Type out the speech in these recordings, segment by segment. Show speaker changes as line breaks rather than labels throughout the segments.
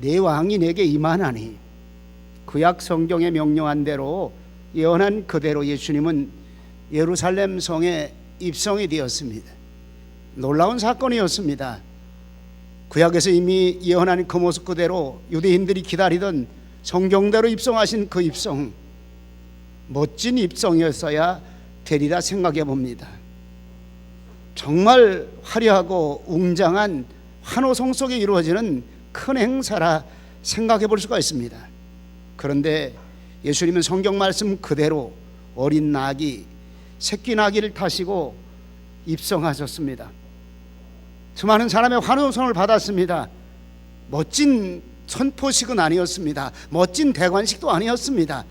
내 왕이 내게 임하나니. 구약 성경에 명령한 대로 예언한 그대로 예수님은 예루살렘 성에 입성이 되었습니다. 놀라운 사건이었습니다. 구약에서 이미 예언한 그 모습 그대로 유대인들이 기다리던 성경대로 입성하신 그 입성, 멋진 입성이었어야 되리라 생각해 봅니다. 정말 화려하고 웅장한 환호성 속에 이루어지는 큰 행사라 생각해 볼 수가 있습니다. 그런데 예수님은 성경 말씀 그대로 어린 나귀, 새끼 나귀를 타시고 입성하셨습니다. 수많은 사람의 환호성을 받았습니다. 멋진 선포식은 아니었습니다. 멋진 대관식도 아니었습니다.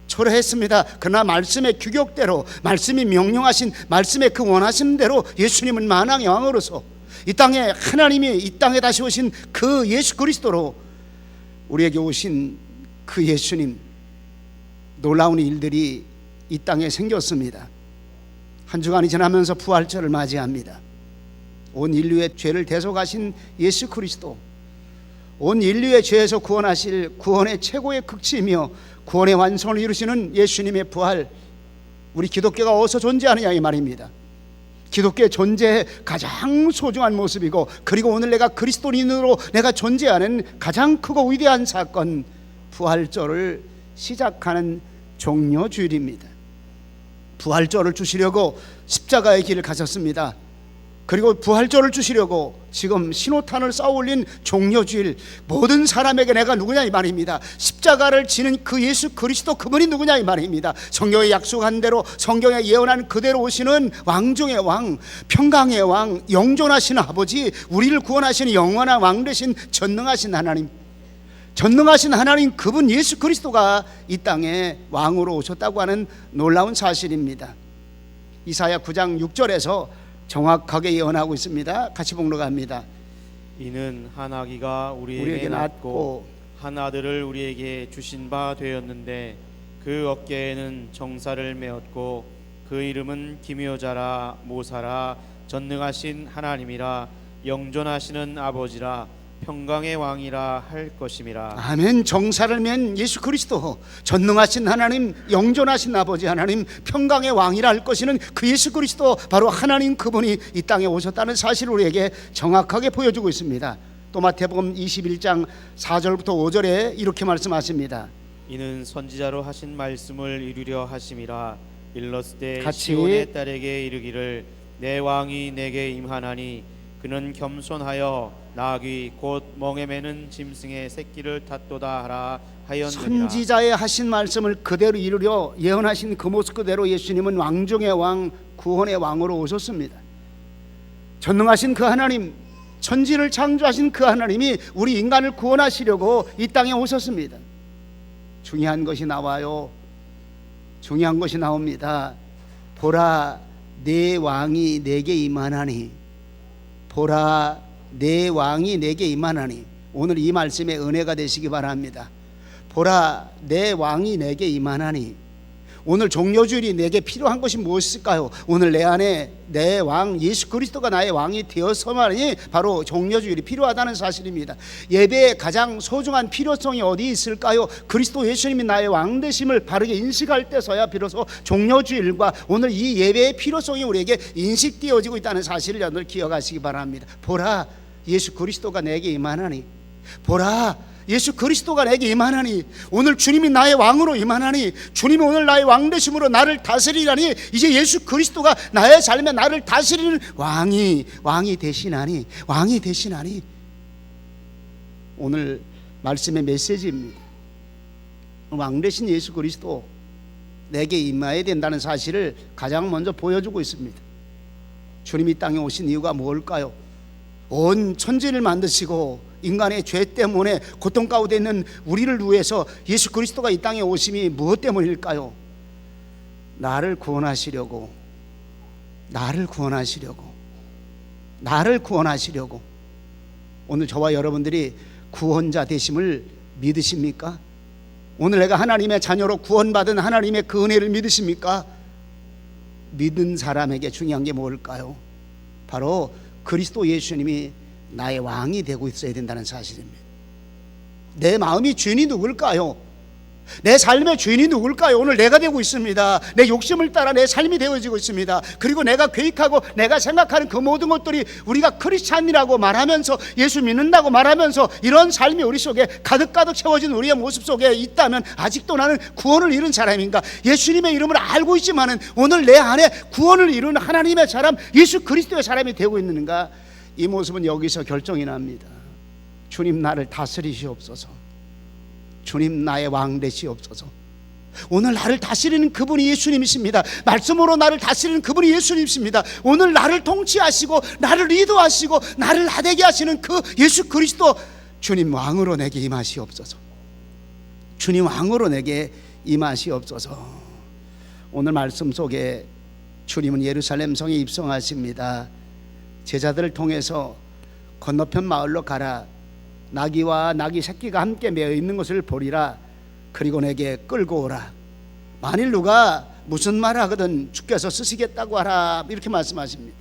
초라했습니다. 그러나 말씀의 규격대로, 말씀이 명령하신 말씀의 그 원하신 대로 예수님은 만왕의 왕으로서 이 땅에 하나님이 이 땅에 다시 오신 그 예수 그리스도로 우리에게 오신 그 예수님, 놀라운 일들이 이 땅에 생겼습니다. 한 주간이 지나면서 부활절을 맞이합니다. 온 인류의 죄를 대속하신 예수 그리스도, 온 인류의 죄에서 구원하실 구원의 최고의 극치이며 구원의 완성을 이루시는 예수님의 부활, 우리 기독교가 어디서 존재하느냐 이 말입니다. 기독교의 존재의 가장 소중한 모습이고, 그리고 오늘 내가 그리스도인으로 내가 존재하는 가장 크고 위대한 사건, 부활절을 시작하는 종료주일입니다. 부활절을 주시려고 십자가의 길을 가셨습니다. 그리고 부활절을 주시려고 지금 신호탄을 쌓아 올린 종료주일, 모든 사람에게 내가 누구냐 이 말입니다. 십자가를 지는 그 예수 그리스도, 그분이 누구냐 이 말입니다. 성경에 약속한 대로, 성경에 예언한 그대로 오시는 왕중의 왕, 평강의 왕, 영존하신 아버지, 우리를 구원하시는 영원한 왕 되신 전능하신 하나님, 전능하신 하나님 그분 예수 그리스도가 이 땅에 왕으로 오셨다고 하는 놀라운 사실입니다. 이사야 9장 6절에서 정확하게 예언하고 있습니다. 같이 복록 합니다.
이는 한 아기가 우리에게 낳고 한 아들을 우리에게 주신 바 되었는데 그 어깨에는 정사를 메었고 그 이름은 기묘자라 모사라 전능하신 하나님이라 영존하시는 아버지라 평강의 왕이라 할 것임이라.
아멘. 정사를 맨 예수 그리스도, 전능하신 하나님, 영존하신 아버지 하나님, 평강의 왕이라 할 것이는 그 예수 그리스도, 바로 하나님 그분이 이 땅에 오셨다는 사실을 우리에게 정확하게 보여주고 있습니다. 또 마태복음 21장 4절부터 5절에 이렇게 말씀하십니다.
이는 선지자로 하신 말씀을 이루려 하심이라. 일렀을 때
같이
시온의 딸에게 이르기를 내 왕이 내게 임하나니 그는 겸손하여 나귀 곧 멍에 매는 짐승의 새끼를 탓도다 하라 하였느니라.
선지자의 하신 말씀을 그대로 이루려 예언하신 그 모습 그대로 예수님은 왕중의 왕, 구원의 왕으로 오셨습니다. 전능하신 그 하나님, 천지를 창조하신 그 하나님이 우리 인간을 구원하시려고 이 땅에 오셨습니다. 중요한 것이 나와요. 중요한 것이 나옵니다. 보라, 내 왕이 내게 임하나니. 보라, 내 왕이 내게 임하나니. 오늘 이 말씀에 은혜가 되시기 바랍니다. 보라, 내 왕이 내게 임하나니. 오늘 종료주일이 내게 필요한 것이 무엇일까요? 오늘 내 안에 내 왕 예수 그리스도가 나의 왕이 되어서만이 바로 종료주일이 필요하다는 사실입니다. 예배의 가장 소중한 필요성이 어디 있을까요? 그리스도 예수님이 나의 왕 되심을 바르게 인식할 때서야 비로소 종료주일과 오늘 이 예배의 필요성이 우리에게 인식되어지고 있다는 사실을 여러분 기억하시기 바랍니다. 보라, 예수 그리스도가 내게 임하나니. 보라, 예수 그리스도가 내게 임하나니. 오늘 주님이 나의 왕으로 임하나니, 주님이 오늘 나의 왕 되심으로 나를 다스리라니, 이제 예수 그리스도가 나의 삶에 나를 다스리는 왕이 되시나니, 왕이 되시나니. 오늘 말씀의 메시지입니다. 왕 되신 예수 그리스도 내게 임해야 된다는 사실을 가장 먼저 보여주고 있습니다. 주님이 이 땅에 오신 이유가 뭘까요? 온 천지를 만드시고 인간의 죄 때문에 고통 가운데 있는 우리를 위해서 예수 그리스도가 이 땅에 오심이 무엇 때문일까요? 나를 구원하시려고, 나를 구원하시려고, 나를 구원하시려고. 오늘 저와 여러분들이 구원자 되심을 믿으십니까? 오늘 내가 하나님의 자녀로 구원받은 하나님의 그 은혜를 믿으십니까? 믿은 사람에게 중요한 게 뭘까요? 바로 그리스도 예수님이 나의 왕이 되고 있어야 된다는 사실입니다. 내 마음이 주인이 누굴까요? 내 삶의 주인이 누굴까요? 오늘 내가 되고 있습니다. 내 욕심을 따라 내 삶이 되어지고 있습니다. 그리고 내가 계획하고 내가 생각하는 그 모든 것들이 우리가 크리스찬이라고 말하면서 예수 믿는다고 말하면서 이런 삶이 우리 속에 가득가득 채워진 우리의 모습 속에 있다면 아직도 나는 구원을 이룬 사람인가? 예수님의 이름을 알고 있지만은 오늘 내 안에 구원을 이룬 하나님의 사람, 예수 그리스도의 사람이 되고 있는가? 이 모습은 여기서 결정이 납니다. 주님 나를 다스리시옵소서. 주님 나의 왕 되시옵소서. 오늘 나를 다스리는 그분이 예수님이십니다. 말씀으로 나를 다스리는 그분이 예수님이십니다. 오늘 나를 통치하시고 나를 리더하시고 나를 나되게 하시는 그 예수 그리스도, 주님 왕으로 내게 임하시옵소서. 주님 왕으로 내게 임하시옵소서. 오늘 말씀 속에 주님은 예루살렘 성에 입성하십니다. 제자들을 통해서 건너편 마을로 가라, 나귀와 나귀 새끼가 함께 매어 있는 것을 보리라. 그리고 내게 끌고 오라. 만일 누가 무슨 말 하거든 주께서 쓰시겠다고 하라, 이렇게 말씀하십니다.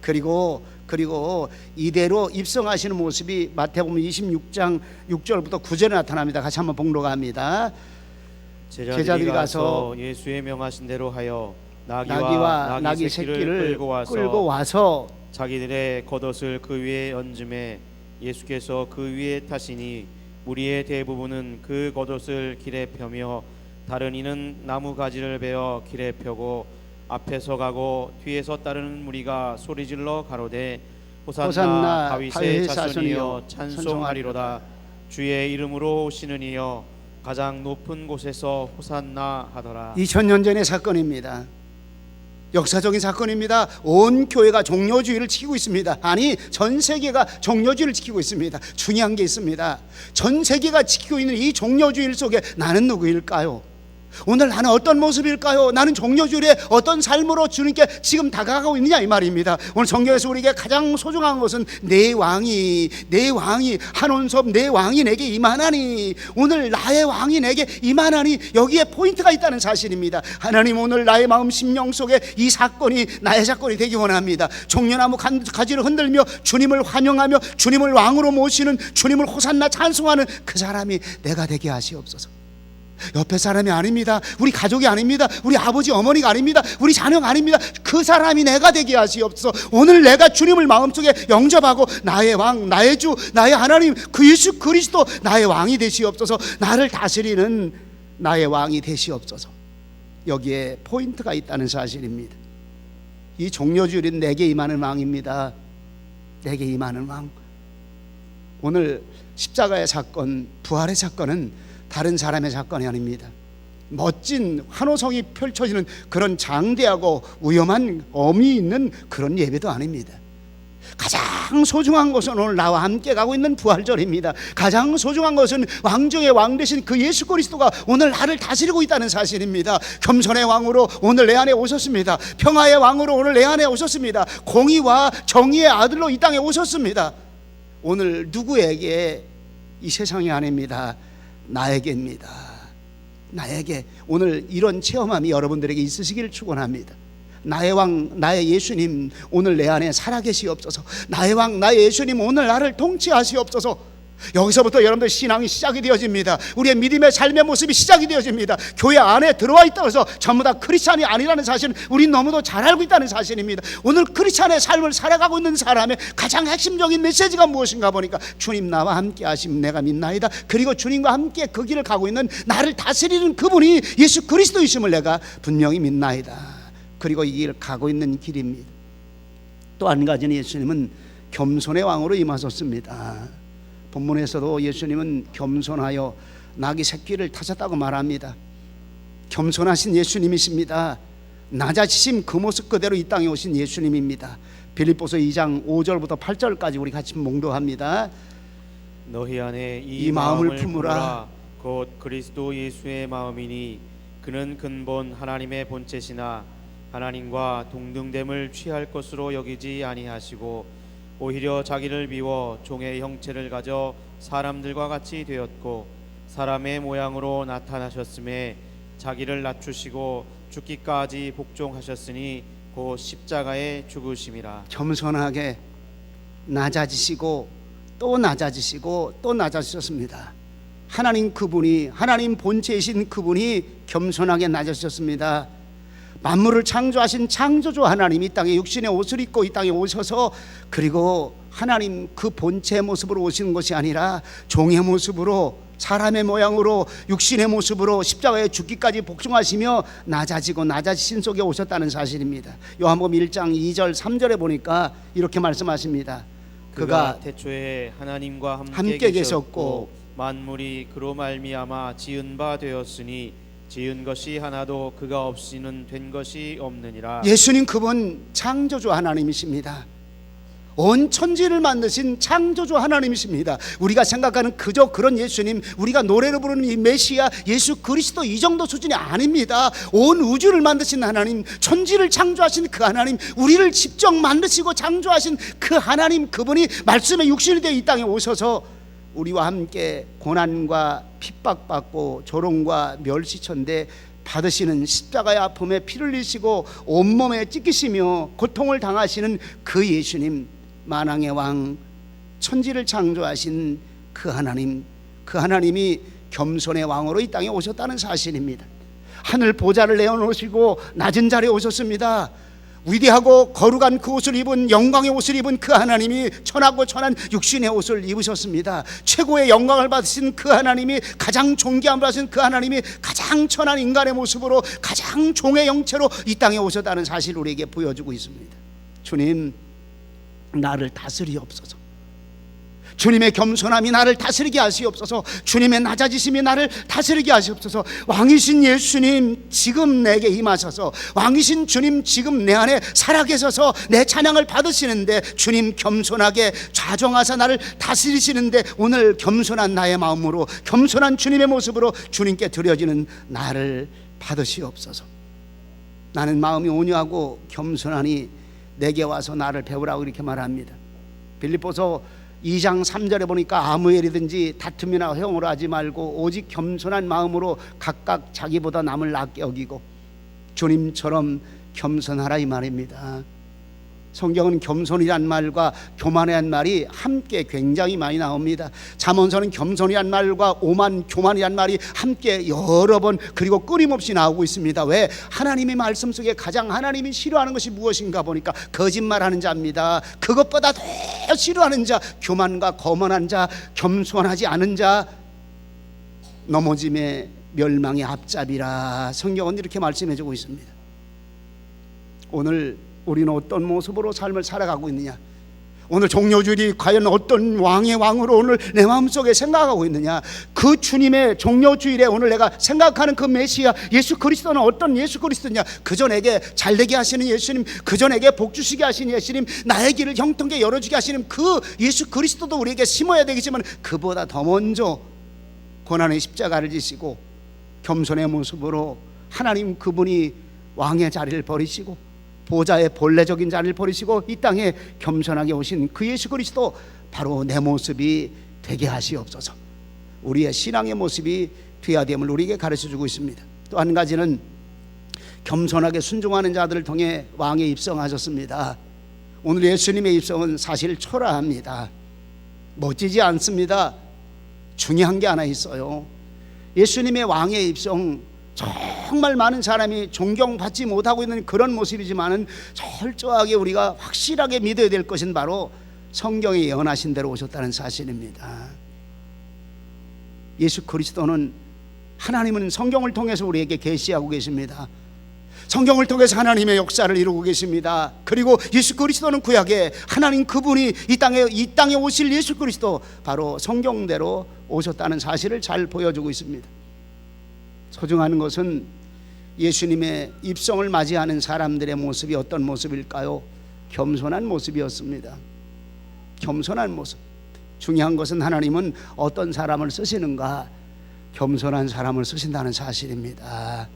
그리고 이대로 입성하시는 모습이 마태복음 26장 6절부터 9절에 나타납니다. 같이 한번 봉독합니다.
제자들이 가서 예수의 명하신 대로 하여 나귀와 나귀 새끼를 끌고 와서 자기들의 겉옷을 그 위에 얹음에 예수께서 그 위에 타시니 무리의 대부분은 그 겉옷을 길에 펴며 다른 이는 나무 가지를 베어 길에 펴고 앞에서 가고 뒤에서 따르는 무리가 소리질러 가로되 호산나 다윗의 자손이여 찬송하리로다. 주의 이름으로 오시는 이여 가장 높은 곳에서 호산나 하더라. 2000년 전의 사건입니다. 역사적인 사건입니다. 온 교회가 종려주의를 지키고 있습니다. 아니, 전 세계가 종려주의를 지키고 있습니다. 중요한 게 있습니다. 전 세계가 지키고 있는 이 종려주의 속에 나는 누구일까요? 오늘 나는 어떤 모습일까요? 나는 종려주의의 어떤 삶으로 주님께 지금 다가가고 있느냐, 이 말입니다. 오늘 성경에서 우리에게 가장 소중한 것은 내 왕이 한온섭 내 왕이 내게 임하나니, 오늘 나의 왕이 내게 임하나니, 여기에 포인트가 있다는 사실입니다. 하나님, 오늘 나의 마음 심령 속에 이 사건이 나의 사건이 되기 원합니다. 종려나무 가지를 흔들며 주님을 환영하며 주님을 왕으로 모시는, 주님을 호산나 찬송하는 그 사람이 내가 되게 하시옵소서. 옆에 사람이 아닙니다. 우리 가족이 아닙니다. 우리 아버지 어머니가 아닙니다. 우리 자녀가 아닙니다. 그 사람이 내가 되게 하시옵소서. 오늘 내가 주님을 마음속에 영접하고 나의 왕, 나의 주, 나의 하나님, 그 예수 그리스도 나의 왕이 되시옵소서. 나를 다스리는 나의 왕이 되시옵소서. 여기에 포인트가 있다는 사실입니다. 이 종려주일은 내게 임하는 왕입니다. 내게 임하는 왕. 오늘 십자가의 사건, 부활의 사건은 다른 사람의 사건이 아닙니다. 멋진 환호성이 펼쳐지는 그런 장대하고 위험한 엄이 있는 그런 예배도 아닙니다. 가장 소중한 것은 오늘 나와 함께 가고 있는 부활절입니다. 가장 소중한 것은 왕중의 왕 되신 그 예수 그리스도가 오늘 나를 다스리고 있다는 사실입니다. 겸손의 왕으로 오늘 내 안에 오셨습니다. 평화의 왕으로 오늘 내 안에 오셨습니다. 공의와 정의의 아들로 이 땅에 오셨습니다. 오늘 누구에게? 이 세상이 아닙니다. 나에게입니다. 나에게 오늘 이런 체험함이 여러분들에게 있으시기를 축원합니다. 나의 왕, 나의 예수님, 오늘 내 안에 살아계시옵소서. 나의 왕, 나의 예수님, 오늘 나를 통치하시옵소서. 여기서부터 여러분들 신앙이 시작이 되어집니다. 우리의 믿음의 삶의 모습이 시작이 되어집니다. 교회 안에 들어와 있다고 해서 전부 다 크리스찬이 아니라는 사실은 우린 너무도 잘 알고 있다는 사실입니다. 오늘 크리스찬의 삶을 살아가고 있는 사람의 가장 핵심적인 메시지가 무엇인가 보니까 주님 나와 함께 하심 내가 믿나이다. 그리고 주님과 함께 그 길을 가고 있는 나를 다스리는 그분이 예수 그리스도이심을 내가 분명히 믿나이다. 그리고 이 길을 가고 있는 길입니다. 또 한 가지는 예수님은 겸손의 왕으로 임하셨습니다. 본문에서도 예수님은 겸손하여 나귀 새끼를 타셨다고 말합니다. 겸손하신 예수님이십니다. 낮아지심 그 모습 그대로 이 땅에 오신 예수님입니다. 빌립보서 2장 5절부터 8절까지 우리 같이 몽도합니다. 너희 안에 이 마음을 품으라. 곧 그리스도 예수의 마음이니 그는 근본 하나님의 본체시나 하나님과 동등됨을 취할 것으로 여기지 아니하시고 오히려 자기를 비워 종의 형체를 가져 사람들과 같이 되었고 사람의 모양으로 나타나셨음에 자기를 낮추시고 죽기까지 복종하셨으니 곧 십자가에 죽으심이라. 겸손하게 낮아지시고 또 낮아지시고 또 낮아지셨습니다.
하나님 그분이, 하나님 본체이신 그분이 겸손하게 낮아지셨습니다. 만물을 창조하신 창조주 하나님이 이 땅에 육신의 옷을 입고 이 땅에 오셔서, 그리고 하나님 그 본체의 모습으로 오시는 것이 아니라 종의 모습으로, 사람의 모양으로, 육신의 모습으로 십자가에 죽기까지 복종하시며 낮아지고 낮아지신 속에 오셨다는 사실입니다. 요한복음 1장 2절 3절에 보니까 이렇게 말씀하십니다.
그가 태초에 하나님과 함께 계셨고 만물이 그로 말미암아 지은 바 되었으니 지은 것이 하나도 그가 없이는 된 것이 없느니라.
예수님 그분 창조주 하나님이십니다. 온 천지를 만드신 창조주 하나님이십니다. 우리가 생각하는 그저 그런 예수님, 우리가 노래로 부르는 이 메시아 예수 그리스도 이 정도 수준이 아닙니다. 온 우주를 만드신 하나님, 천지를 창조하신 그 하나님, 우리를 직접 만드시고 창조하신 그 하나님, 그분이 말씀의 육신이 되어 이 땅에 오셔서 우리와 함께 고난과 핍박받고 조롱과 멸시천대 받으시는, 십자가의 아픔에 피를 흘리시고 온몸에 찢기시며 고통을 당하시는 그 예수님, 만왕의 왕, 천지를 창조하신 그 하나님, 그 하나님이 겸손의 왕으로 이 땅에 오셨다는 사실입니다. 하늘 보좌를 내어놓으시고 낮은 자리에 오셨습니다. 위대하고 거룩한 그 옷을 입은, 영광의 옷을 입은 그 하나님이 천하고 천한 육신의 옷을 입으셨습니다. 최고의 영광을 받으신 그 하나님이, 가장 존귀함을 받으신 그 하나님이 가장 천한 인간의 모습으로 가장 종의 형체로 이 땅에 오셨다는 사실을 우리에게 보여주고 있습니다. 주님, 나를 다스리옵소서. 주님의 겸손함이 나를 다스리게 하시옵소서. 주님의 낮아지심이 나를 다스리게 하시옵소서. 왕이신 예수님 지금 내게 임하셔서, 왕이신 주님 지금 내 안에 살아계셔서 내 찬양을 받으시는데, 주님 겸손하게 좌정하사 나를 다스리시는데, 오늘 겸손한 나의 마음으로, 겸손한 주님의 모습으로 주님께 드려지는 나를 받으시옵소서. 나는 마음이 온유하고 겸손하니 내게 와서 나를 배우라고 이렇게 말합니다. 빌립보서 2장 3절에 보니까 아무 일이든지 다툼이나 허용으로 하지 말고 오직 겸손한 마음으로 각각 자기보다 남을 낫게 여기고 주님처럼 겸손하라 이 말입니다. 성경은 겸손이란 말과 교만이란 말이 함께 굉장히 많이 나옵니다. 잠언서는 겸손이란 말과 오만, 교만이란 말이 함께 여러 번 그리고 끊임없이 나오고 있습니다. 왜? 하나님의 말씀 속에 가장 하나님이 싫어하는 것이 무엇인가 보니까 거짓말하는 자입니다. 그것보다 더 싫어하는 자, 교만과 거만한 자, 겸손하지 않은 자, 넘어짐의 멸망의 앞잡이라 성경은 이렇게 말씀해주고 있습니다. 오늘 우리는 어떤 모습으로 삶을 살아가고 있느냐? 오늘 종려주일이 과연 어떤 왕의 왕으로 오늘 내 마음속에 생각하고 있느냐? 그 주님의 종려주일에 오늘 내가 생각하는 그 메시아 예수 그리스도는 어떤 예수 그리스도냐? 그저 내게 잘되게 하시는 예수님, 그저 내게 복주시게 하시는 예수님, 나의 길을 형통하게 열어주게 하시는 그 예수 그리스도도 우리에게 심어야 되겠지만, 그보다 더 먼저 고난의 십자가를 지시고 겸손의 모습으로 하나님 그분이 왕의 자리를 버리시고 보좌의 본래적인 자리를 버리시고 이 땅에 겸손하게 오신 그 예수 그리스도, 바로 내 모습이 되게 하시옵소서. 우리의 신앙의 모습이 되어야 됨을 우리에게 가르쳐주고 있습니다. 또 한 가지는 겸손하게 순종하는 자들을 통해 왕에 입성하셨습니다. 오늘 예수님의 입성은 사실 초라합니다. 멋지지 않습니다. 중요한 게 하나 있어요. 예수님의 왕의 입성, 정말 많은 사람이 존경받지 못하고 있는 그런 모습이지만은 철저하게 우리가 확실하게 믿어야 될 것은 바로 성경에 예언하신 대로 오셨다는 사실입니다. 예수 그리스도는, 하나님은 성경을 통해서 우리에게 계시하고 계십니다. 성경을 통해서 하나님의 역사를 이루고 계십니다. 그리고 예수 그리스도는 구약에 하나님 그분이 이 땅에 오실 예수 그리스도, 바로 성경대로 오셨다는 사실을 잘 보여주고 있습니다. 소중한 것은 예수님의 입성을 맞이하는 사람들의 모습이 어떤 모습일까요? 겸손한 모습이었습니다. 겸손한 모습. 중요한 것은 하나님은 어떤 사람을 쓰시는가? 겸손한 사람을 쓰신다는 사실입니다.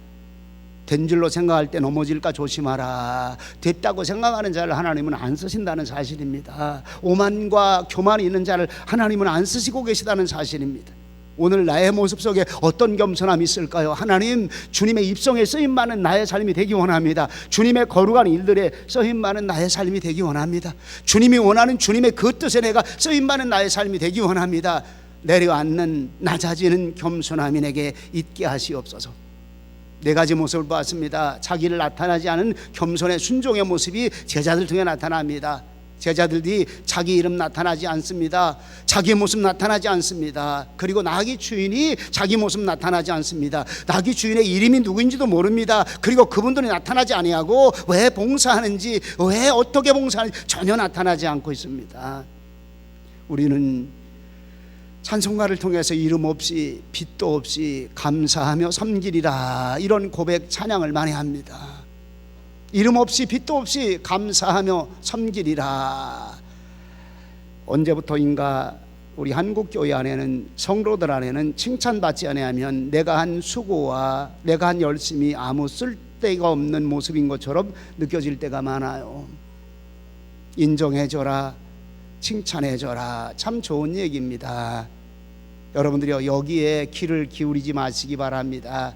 된 줄로 생각할 때 넘어질까 조심하라. 됐다고 생각하는 자를 하나님은 안 쓰신다는 사실입니다. 오만과 교만이 있는 자를 하나님은 안 쓰시고 계시다는 사실입니다. 오늘 나의 모습 속에 어떤 겸손함이 있을까요? 하나님, 주님의 입성에 쓰임받는 나의 삶이 되기 원합니다. 주님의 거룩한 일들에 쓰임받는 나의 삶이 되기 원합니다. 주님이 원하는 주님의 그 뜻에 내가 쓰임받는 나의 삶이 되기 원합니다. 내려앉는 낮아지는 겸손함이 내게 있게 하시옵소서. 네 가지 모습을 보았습니다. 자기를 나타나지 않은 겸손의 순종의 모습이 제자들 통해 나타납니다. 제자들이 자기 이름 나타나지 않습니다. 자기 모습 나타나지 않습니다. 그리고 나귀 주인이 자기 모습 나타나지 않습니다. 나귀 주인의 이름이 누구인지도 모릅니다. 그리고 그분들이 나타나지 아니하고 왜 봉사하는지, 왜 어떻게 봉사하는지 전혀 나타나지 않고 있습니다. 우리는 찬송가를 통해서 이름 없이 빛도 없이 감사하며 섬기리라, 이런 고백 찬양을 많이 합니다. 이름 없이 빛도 없이 감사하며 섬기리라. 언제부터인가 우리 한국교회 안에는, 성도들 안에는 칭찬받지 아니하면 내가 한 수고와 내가 한 열심이 아무 쓸데가 없는 모습인 것처럼 느껴질 때가 많아요. 인정해줘라, 칭찬해줘라, 참 좋은 얘기입니다. 여러분들이 여기에 귀를 기울이지 마시기 바랍니다.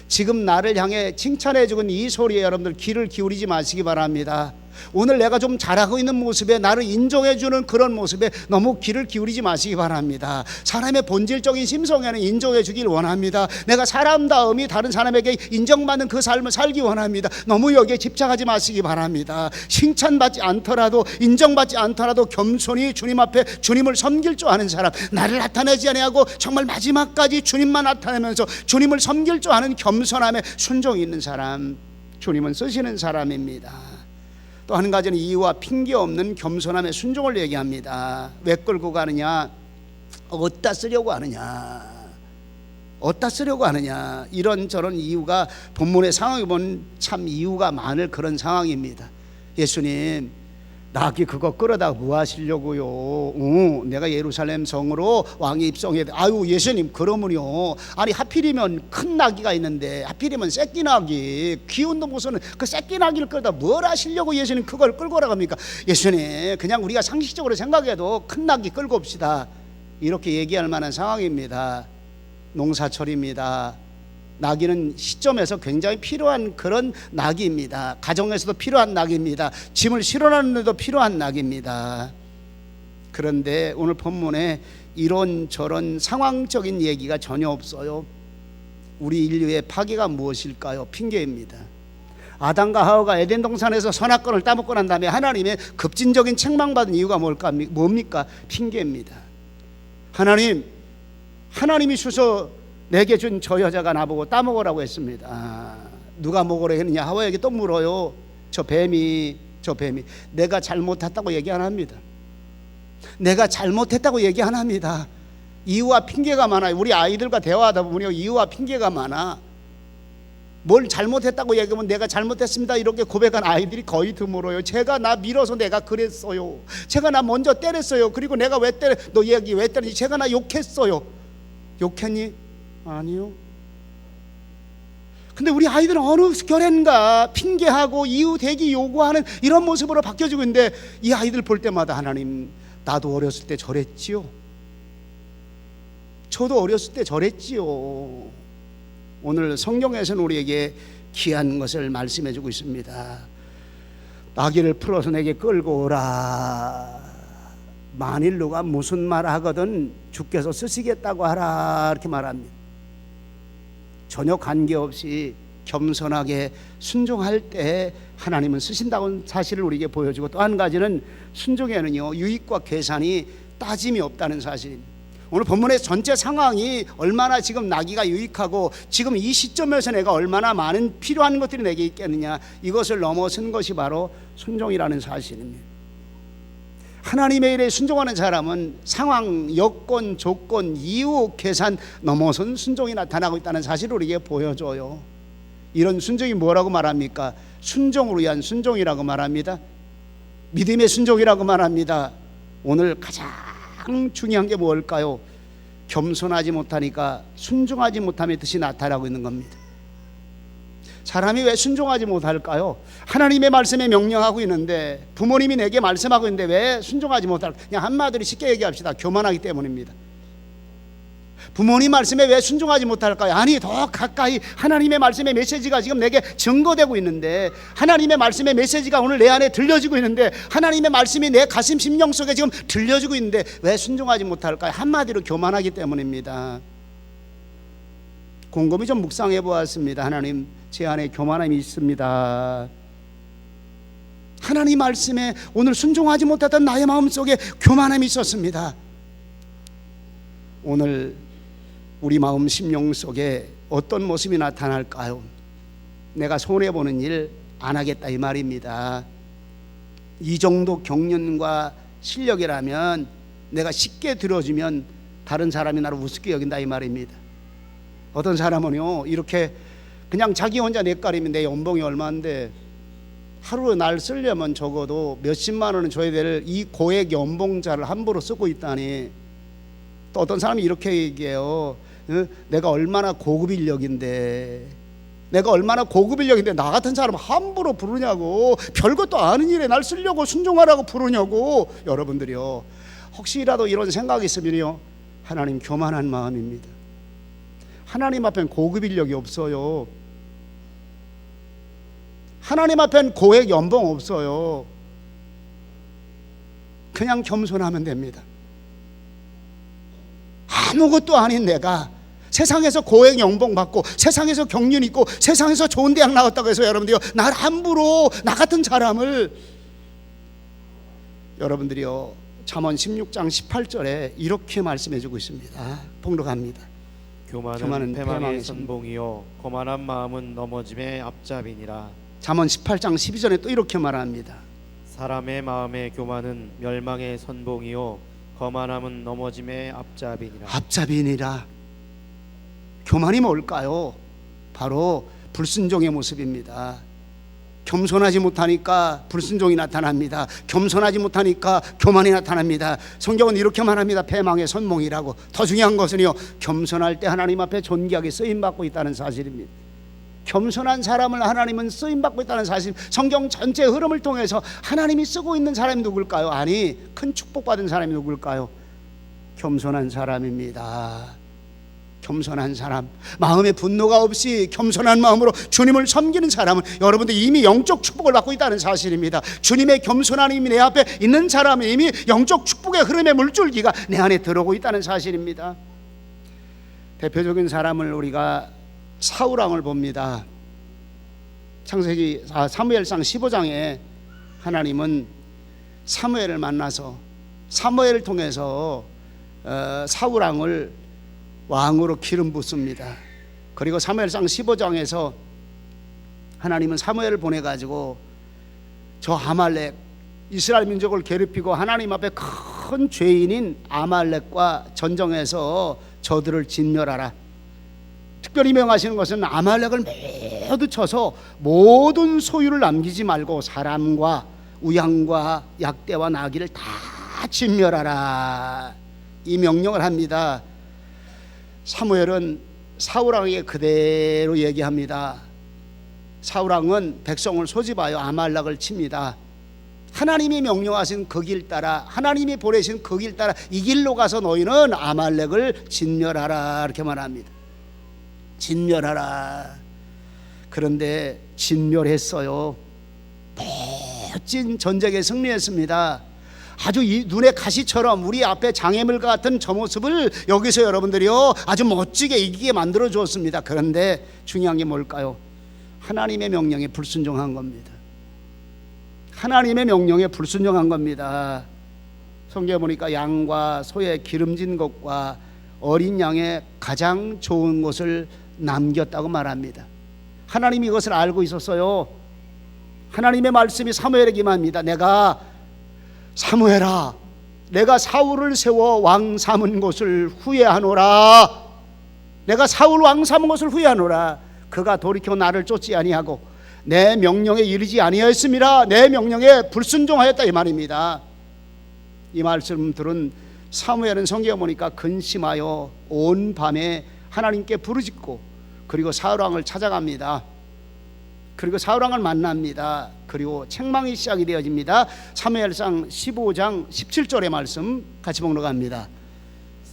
지금 나를 향해 칭찬해주는 이 소리에 여러분들 귀를 기울이지 마시기 바랍니다. 오늘 내가 좀 잘하고 있는 모습에, 나를 인정해주는 그런 모습에 너무 귀를 기울이지 마시기 바랍니다. 사람의 본질적인 심성에는 인정해주길 원합니다. 내가 사람다움이 다른 사람에게 인정받는 그 삶을 살기 원합니다. 너무 여기에 집착하지 마시기 바랍니다. 칭찬받지 않더라도, 인정받지 않더라도 겸손히 주님 앞에 주님을 섬길 줄 아는 사람, 나를 나타내지 아니하고 정말 마지막까지 주님만 나타내면서 주님을 섬길 줄 아는 겸손함에 순종이 있는 사람, 주님은 쓰시는 사람입니다. 또 한 가지는 이유와 핑계 없는 겸손함의 순종을 얘기합니다. 왜 끌고 가느냐? 어디다 쓰려고 하느냐? 어디다 쓰려고 하느냐? 이런저런 이유가, 본문의 상황에 보면 참 이유가 많을 그런 상황입니다. 예수님, 나귀 그거 끌어다 뭐 하시려고요? 내가 예루살렘 성으로 왕이 입성해야 돼. 아유 예수님, 그러면요, 아니 하필이면 큰 나귀가 있는데, 하필이면 새끼 나귀, 기운도 무슨 그 새끼 나귀를 끌다 뭘 하시려고 예수님 그걸 끌고 오라고 합니까? 예수님, 그냥 우리가 상식적으로 생각해도 큰 나귀 끌고 옵시다, 이렇게 얘기할 만한 상황입니다. 농사철입니다. 나귀는 시점에서 굉장히 필요한 그런 나귀입니다. 가정에서도 필요한 나귀입니다. 짐을 실어나는 데도 필요한 나귀입니다. 그런데 오늘 본문에 이런저런 상황적인 얘기가 전혀 없어요. 우리 인류의 파괴가 무엇일까요? 핑계입니다. 아담과 하와가 에덴 동산에서 선악과를 따먹고 난 다음에 하나님의 급진적인 책망받은 이유가 뭡니까? 핑계입니다. 하나님이 주셔 내게 준 저 여자가 나보고 따먹으라고 했습니다. 누가 먹으라 했느냐? 하와에게 또 물어요. 저 뱀이 내가 잘못했다고 얘기 안 합니다. 내가 잘못했다고 얘기 안 합니다. 이유와 핑계가 많아요. 우리 아이들과 대화하다 보면 이유와 핑계가 많아. 뭘 잘못했다고 얘기하면 내가 잘못했습니다 이렇게 고백한 아이들이 거의 드물어요. 제가 나 밀어서 내가 그랬어요. 제가 나 먼저 때렸어요. 그리고 내가 왜 때려, 너 얘기 왜 때렸니? 제가 나 욕했어요. 욕했니? 아니요. 근데 우리 아이들은 어느 결엔가 핑계하고 이유 대기 요구하는 이런 모습으로 바뀌어지고 있는데, 이 아이들 볼 때마다 하나님, 나도 어렸을 때 저랬지요. 저도 어렸을 때 저랬지요. 오늘 성경에서는 우리에게 귀한 것을 말씀해주고 있습니다. 나귀를 풀어서 내게 끌고 오라. 만일 누가 무슨 말 하거든 주께서 쓰시겠다고 하라, 이렇게 말합니다. 전혀 관계없이 겸손하게 순종할 때 하나님은 쓰신다는 사실을 우리에게 보여주고, 또 한 가지는 순종에는요, 유익과 계산이 따짐이 없다는 사실입니다. 오늘 본문의 전체 상황이 얼마나 지금 나귀가 유익하고 지금 이 시점에서 내가 얼마나 많은 필요한 것들이 내게 있겠느냐, 이것을 넘어선 것이 바로 순종이라는 사실입니다. 하나님의 일에 순종하는 사람은 상황, 여건, 조건, 이유, 계산 넘어선 순종이 나타나고 있다는 사실을 우리에게 보여줘요. 이런 순종이 뭐라고 말합니까? 순종을 위한 순종이라고 말합니다. 믿음의 순종이라고 말합니다. 오늘 가장 중요한 게 뭘까요? 겸손하지 못하니까 순종하지 못함의 뜻이 나타나고 있는 겁니다. 사람이 왜 순종하지 못할까요? 하나님의 말씀에 명령하고 있는데, 부모님이 내게 말씀하고 있는데 왜 순종하지 못할까? 그냥 한마디로 쉽게 얘기합시다. 교만하기 때문입니다. 부모님 말씀에 왜 순종하지 못할까요? 아니, 더 가까이 하나님의 말씀의 메시지가 지금 내게 증거되고 있는데, 하나님의 말씀의 메시지가 오늘 내 안에 들려지고 있는데, 하나님의 말씀이 내 가슴 심령 속에 지금 들려지고 있는데 왜 순종하지 못할까요? 한마디로 교만하기 때문입니다. 곰곰이 좀 묵상해 보았습니다. 하나님, 제 안에 교만함이 있습니다. 하나님 말씀에 오늘 순종하지 못했던 나의 마음속에 교만함이 있었습니다. 오늘 우리 마음 심령 속에 어떤 모습이 나타날까요? 내가 손해보는 일 안 하겠다 이 말입니다. 이 정도 경륜과 실력이라면 내가 쉽게 들어주면 다른 사람이 나를 우습게 여긴다 이 말입니다. 어떤 사람은요, 이렇게 그냥 자기 혼자 내까리면 내 연봉이 얼마인데 하루에 날 쓰려면 적어도 몇십만 원은 줘야 될 이 고액 연봉자를 함부로 쓰고 있다니. 또 어떤 사람이 이렇게 얘기해요. 내가 얼마나 고급 인력인데, 내가 얼마나 고급 인력인데 나 같은 사람 함부로 부르냐고, 별것도 아닌 일에 날 쓰려고 순종하라고 부르냐고. 여러분들이요, 혹시라도 이런 생각이 있으면요, 하나님 교만한 마음입니다. 하나님 앞엔 고급 인력이 없어요. 하나님 앞엔 고액 연봉 없어요. 그냥 겸손하면 됩니다. 아무것도 아닌 내가 세상에서 고액 연봉 받고 세상에서 경륜 있고 세상에서 좋은 대학 나왔다고 해서 여러분들이요, 날 함부로, 나 같은 사람을, 여러분들이요, 잠언 16장 18절에 이렇게 말씀해 주고 있습니다. 봉독합니다.
교만은 패망의 선봉이요 거만한 마음은 넘어짐의 앞잡이니라.
잠언 18장 12절에 또 이렇게 말합니다.
사람의 마음의 교만은 멸망의 선봉이요 거만함은 넘어짐의 앞잡이니라.
앞잡이니라. 교만이 뭘까요? 바로 불순종의 모습입니다. 겸손하지 못하니까 불순종이 나타납니다. 겸손하지 못하니까 교만이 나타납니다. 성경은 이렇게 말합니다. 패망의 선봉이라고. 더 중요한 것은요, 겸손할 때 하나님 앞에 존귀하게 쓰임받고 있다는 사실입니다. 겸손한 사람을 하나님은 쓰임받고 있다는 사실. 성경 전체 흐름을 통해서 하나님이 쓰고 있는 사람이 누굴까요? 아니, 큰 축복받은 사람이 누굴까요? 겸손한 사람입니다. 겸손한 사람, 마음에 분노가 없이 겸손한 마음으로 주님을 섬기는 사람은 여러분들 이미 영적 축복을 받고 있다는 사실입니다. 주님의 겸손함이 내 앞에 있는 사람은 이미 영적 축복의 흐름의 물줄기가 내 안에 들어오고 있다는 사실입니다. 대표적인 사람을 우리가 사울왕을 봅니다. 사무엘상 15장에 하나님은 사무엘을 만나서 사무엘을 통해서 사울왕을 왕으로 기름 붓습니다. 그리고 사무엘상 15장에서 하나님은 사무엘을 보내가지고 저 아말렉, 이스라엘 민족을 괴롭히고 하나님 앞에 큰 죄인인 아말렉과 전쟁해서 저들을 진멸하라. 특별히 명하시는 것은 아말렉을 모두 쳐서 모든 소유를 남기지 말고 사람과 우양과 약대와 나귀를 다 진멸하라, 이 명령을 합니다. 사무엘은 사울왕에게 그대로 얘기합니다. 사울왕은 백성을 소집하여 아말렉을 칩니다. 하나님이 명령하신 그 길 따라, 하나님이 보내신 그 길 따라 이 길로 가서 너희는 아말렉을 진멸하라, 이렇게 말합니다. 진멸하라. 그런데 진멸했어요. 멋진 전쟁에 승리했습니다. 아주 눈의 가시처럼 우리 앞에 장애물과 같은 저 모습을 여기서 여러분들이요, 아주 멋지게 이기게 만들어 주었습니다. 그런데 중요한 게 뭘까요? 하나님의 명령에 불순종한 겁니다. 하나님의 명령에 불순종한 겁니다. 성경에 보니까 양과 소의 기름진 것과 어린 양의 가장 좋은 것을 남겼다고 말합니다. 하나님이 이것을 알고 있었어요. 하나님의 말씀이 사무엘에게 임합니다. 사무엘아, 내가 사울을 세워 왕 삼은 것을 후회하노라. 내가 사울 왕 삼은 것을 후회하노라. 그가 돌이켜 나를 쫓지 아니하고 내 명령에 이르지 아니하였음이라. 내 명령에 불순종하였다, 이 말입니다. 이 말씀 들은 사무엘은 성경에 보니까 근심하여 온 밤에 하나님께 부르짖고 그리고 사울 왕을 찾아갑니다. 그리고 사울왕을 만납니다. 그리고 책망이 시작이 되어집니다. 사무엘상 15장 17절의 말씀 같이 봉독합니다.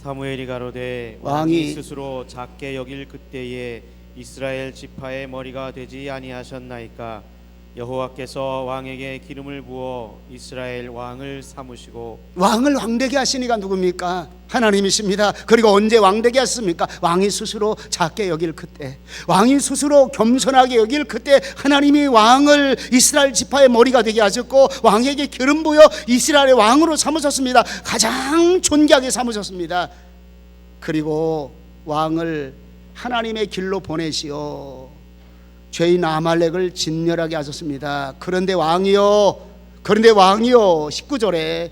사무엘이 가로되
왕이
왕이 스스로 작게 여길 그때에 이스라엘 지파의 머리가 되지 아니하셨나이까. 여호와께서 왕에게 기름을 부어 이스라엘 왕을 삼으시고.
왕을 왕되게 하시니까 누굽니까? 하나님이십니다. 그리고 언제 왕되게 하셨습니까? 왕이 스스로 작게 여길 그때, 왕이 스스로 겸손하게 여길 그때 하나님이 왕을 이스라엘 지파의 머리가 되게 하셨고 왕에게 기름 부어 이스라엘의 왕으로 삼으셨습니다. 가장 존귀하게 삼으셨습니다. 그리고 왕을 하나님의 길로 보내시어 죄인 아말렉을 진멸하게 하셨습니다. 그런데 왕이요 19절에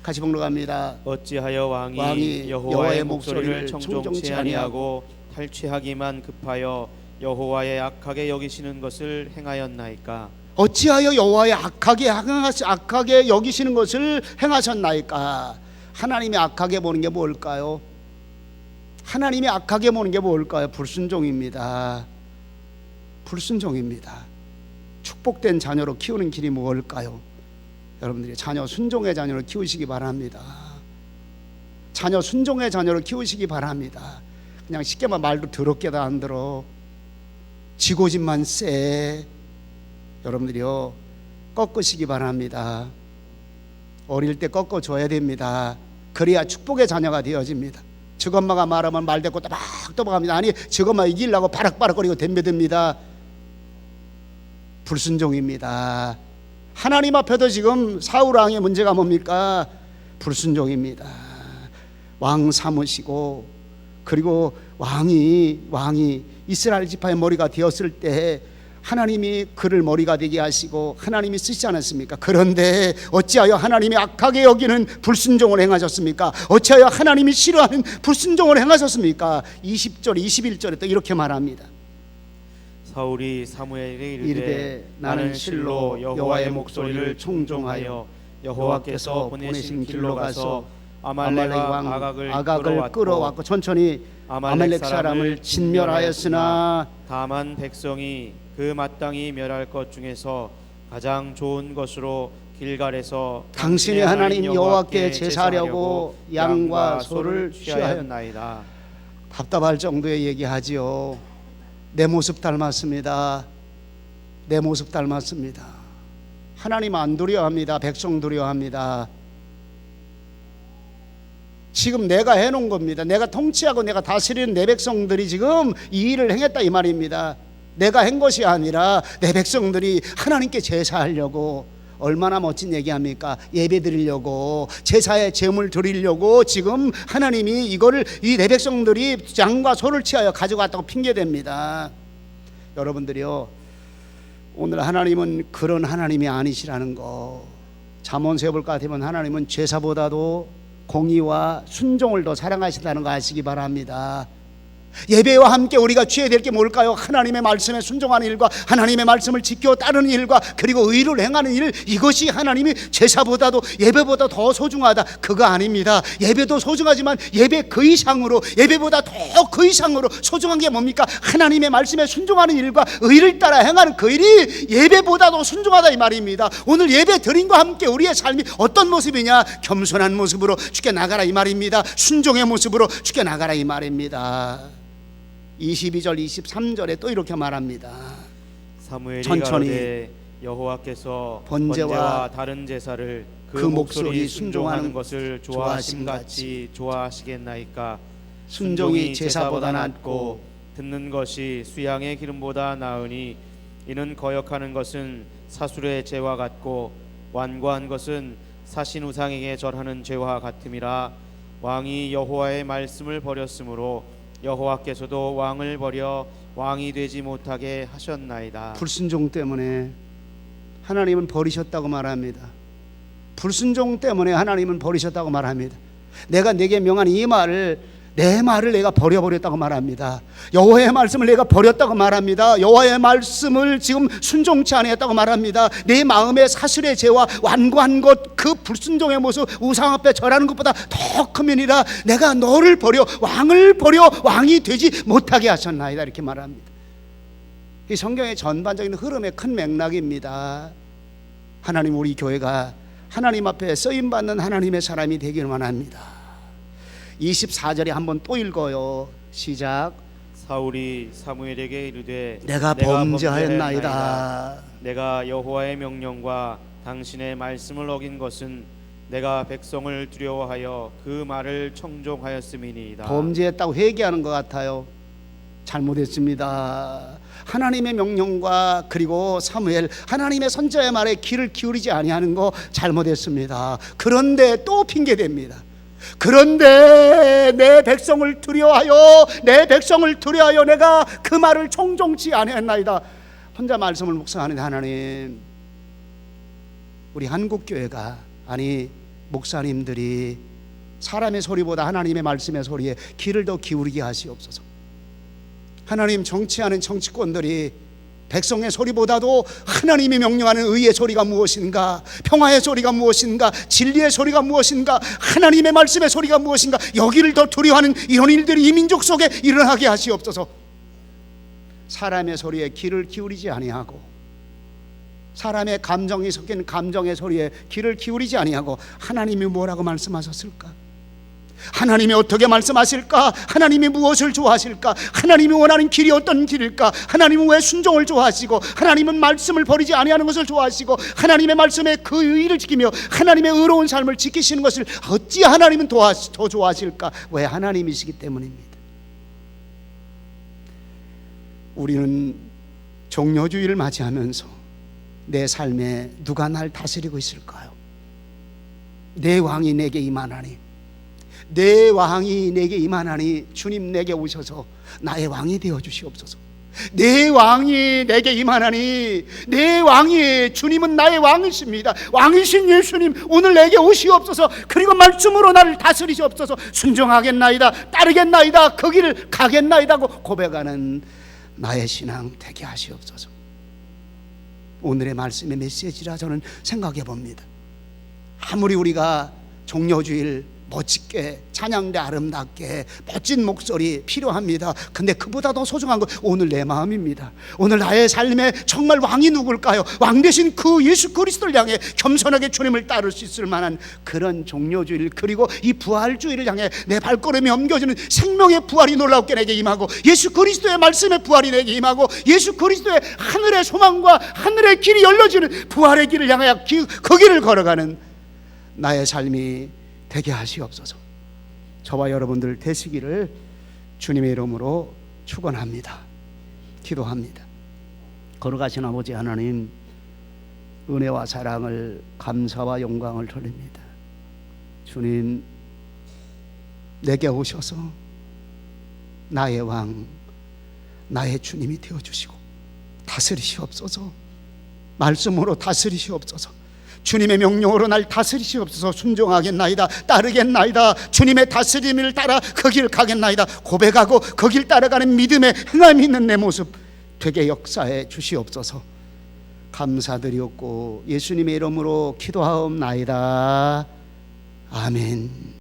같이 봉독합니다.
어찌하여 왕이 여호와의 목소리를 청종치 아니하고 탈취하기만 급하여 여호와의 악하게 여기시는 것을 행하였나이까.
어찌하여 여호와의 악하게 여기시는 것을 행하셨나이까. 하나님이 악하게 보는 게 뭘까요? 하나님이 악하게 보는 게 뭘까요? 불순종입니다. 불순종입니다. 축복된 자녀로 키우는 길이 뭘까요? 여러분들이 자녀 순종의 자녀로 키우시기 바랍니다. 자녀 순종의 자녀로 키우시기 바랍니다. 그냥 쉽게 말도 더럽게도 안 들어. 지고집만 쎄. 여러분들이요 꺾으시기 바랍니다. 어릴 때 꺾어줘야 됩니다. 그래야 축복의 자녀가 되어집니다. 저엄마가 말하면 말대꾸 또박또박 합니다. 아니 저엄마 이기려고 바락바락거리고 덤벼듭니다. 불순종입니다. 하나님 앞에도 지금 사울왕의 문제가 뭡니까? 불순종입니다. 왕 삼으시고 그리고 왕이 이스라엘 지파의 머리가 되었을 때 하나님이 그를 머리가 되게 하시고 하나님이 쓰시지 않았습니까? 그런데 어찌하여 하나님이 악하게 여기는 불순종을 행하셨습니까? 어찌하여 하나님이 싫어하는 불순종을 행하셨습니까? 20절 21절에 또 이렇게 말합니다.
사울이 사무엘에게 이르되 나는 실로 여호와의 목소리를 청종하여 여호와께서 보내신 길로 가서 아말렉 왕 아각을 끌어왔고
천천히 아말렉 사람을 진멸하였으나
다만 백성이 그 마땅히 멸할 것 중에서 가장 좋은 것으로 길갈에서
당신의 하나님 여호와께 제사하려고 양과 소를 취하였나이다. 답답할 정도의 얘기하지요. 내 모습 닮았습니다. 내 모습 닮았습니다. 하나님 안 두려워합니다. 백성 두려워합니다. 지금 내가 해놓은 겁니다. 내가 통치하고 내가 다스리는 내 백성들이 지금 이 일을 행했다 이 말입니다. 내가 한 것이 아니라 내 백성들이 하나님께 제사하려고. 얼마나 멋진 얘기합니까? 예배 드리려고, 제사에 제물 드리려고 지금 하나님이 이거를 이 내 백성들이 양과 소를 취하여 가져갔다고 핑계댑니다. 여러분들이요 오늘 하나님은 그런 하나님이 아니시라는 거 잠언서에 볼 것 같으면 하나님은 제사보다도 공의와 순종을 더 사랑하신다는 거 아시기 바랍니다. 예배와 함께 우리가 취해야 될 게 뭘까요? 하나님의 말씀에 순종하는 일과 하나님의 말씀을 지켜 따르는 일과 그리고 의를 행하는 일, 이것이 하나님이 제사보다도 예배보다 더 소중하다, 그거 아닙니다. 예배도 소중하지만 예배 그 이상으로, 예배보다 더 그 이상으로 소중한 게 뭡니까? 하나님의 말씀에 순종하는 일과 의를 따라 행하는 그 일이 예배보다도 순중하다 이 말입니다. 오늘 예배 드림과 함께 우리의 삶이 어떤 모습이냐? 겸손한 모습으로 주께 나가라 이 말입니다. 순종의 모습으로 주께 나가라 이 말입니다. 22절 23절에 또 이렇게 말합니다.
사무엘이 가로되 여호와께서 번제와 다른 제사를 그 목소리 순종하는 것을 좋아하심같이 좋아하시겠나이까. 순종이 제사보다 낫고 듣는 것이 수양의 기름보다 나으니 이는 거역하는 것은 사술의 죄와 같고 완고한 것은 사신 우상에게 절하는 죄와 같음이라. 왕이 여호와의 말씀을 버렸으므로 여호와께서도 왕을 버려 왕이 되지 못하게 하셨나이다.
불순종 때문에 하나님은 버리셨다고 말합니다. 불순종 때문에 하나님은 버리셨다고 말합니다. 내가 내게 명한 이 말을, 내 말을 내가 버려버렸다고 말합니다. 여호와의 말씀을 내가 버렸다고 말합니다. 여호와의 말씀을 지금 순종치 아니했다고 말합니다. 내 마음의 사슬의 죄와 완고한 것, 그 불순종의 모습, 우상 앞에 절하는 것보다 더 크면이라 내가 너를 버려 왕을 버려 왕이 되지 못하게 하셨나이다 이렇게 말합니다. 이 성경의 전반적인 흐름의 큰 맥락입니다. 하나님, 우리 교회가 하나님 앞에 쓰임받는 하나님의 사람이 되기를 원합니다. 24절에 한번 또 읽어요. 시작.
사울이 사무엘에게 이르되
내가 범죄하였나이다.
내가 여호와의 명령과 당신의 말씀을 어긴 것은 내가 백성을 두려워하여 그 말을 청종하였음이니이다.
범죄했다고 회개하는 것 같아요. 잘못했습니다. 하나님의 명령과 그리고 사무엘 하나님의 선자의 말에 귀를 기울이지 아니하는 거 잘못했습니다. 그런데 또 핑계댑니다. 그런데 내 백성을 두려워하여 내가 그 말을 청종치 아니했나이다. 혼자 말씀을 묵상하는데 하나님, 우리 한국교회가 아니 목사님들이 사람의 소리보다 하나님의 말씀의 소리에 귀를 더 기울이게 하시옵소서. 하나님, 정치하는 정치권들이 백성의 소리보다도 하나님이 명령하는 의의 소리가 무엇인가, 평화의 소리가 무엇인가, 진리의 소리가 무엇인가, 하나님의 말씀의 소리가 무엇인가, 여기를 더 두려워하는 이런 일들이 이 민족 속에 일어나게 하시옵소서. 사람의 소리에 귀를 기울이지 아니하고 사람의 감정이 섞인 감정의 소리에 귀를 기울이지 아니하고 하나님이 뭐라고 말씀하셨을까? 하나님이 어떻게 말씀하실까? 하나님이 무엇을 좋아하실까? 하나님이 원하는 길이 어떤 길일까? 하나님은 왜 순종을 좋아하시고 하나님은 말씀을 버리지 아니하는 것을 좋아하시고 하나님의 말씀에 그 의의를 지키며 하나님의 의로운 삶을 지키시는 것을 어찌 하나님은 더 좋아하실까? 왜? 하나님이시기 때문입니다. 우리는 종려주의를 맞이하면서 내 삶에 누가 날 다스리고 있을까요? 내 왕이 내게 임하나니, 내 왕이 내게 임하나니 주님 내게 오셔서 나의 왕이 되어 주시옵소서. 내 왕이 내게 임하나니, 내 왕이, 주님은 나의 왕이십니다. 왕이신 예수님, 오늘 내게 오시옵소서. 그리고 말씀으로 나를 다스리시옵소서. 순종하겠나이다, 따르겠나이다, 그 길을 가겠나이다고 고백하는 나의 신앙 되게 하시옵소서. 오늘의 말씀의 메시지라 저는 생각해 봅니다. 아무리 우리가 종려주일 멋지게 찬양대 아름답게 멋진 목소리 필요합니다. 근데 그보다 더 소중한 건 오늘 내 마음입니다. 오늘 나의 삶에 정말 왕이 누굴까요? 왕 대신 그 예수 그리스도를 향해 겸손하게 주님을 따를 수 있을 만한 그런 종려주일, 그리고 이 부활주의를 향해 내 발걸음이 옮겨지는 생명의 부활이 놀랍게 내게 임하고, 예수 그리스도의 말씀의 부활이 내게 임하고, 예수 그리스도의 하늘의 소망과 하늘의 길이 열려지는 부활의 길을 향해 그 길을 걸어가는 나의 삶이 되게 하시옵소서. 저와 여러분들 되시기를 주님의 이름으로 축원합니다. 기도합니다. 걸어가신 아버지 하나님, 은혜와 사랑을, 감사와 영광을 돌립니다. 주님, 내게 오셔서 나의 왕, 나의 주님이 되어주시고 다스리시옵소서. 말씀으로 다스리시옵소서. 주님의 명령으로 날 다스리시옵소서. 순종하겠나이다, 따르겠나이다, 주님의 다스림을 따라 그 길 가겠나이다 고백하고 그 길 따라가는 믿음의 행함이 있는 내 모습 되게 역사해 주시옵소서. 감사드리옵고 예수님의 이름으로 기도하옵나이다. 아멘.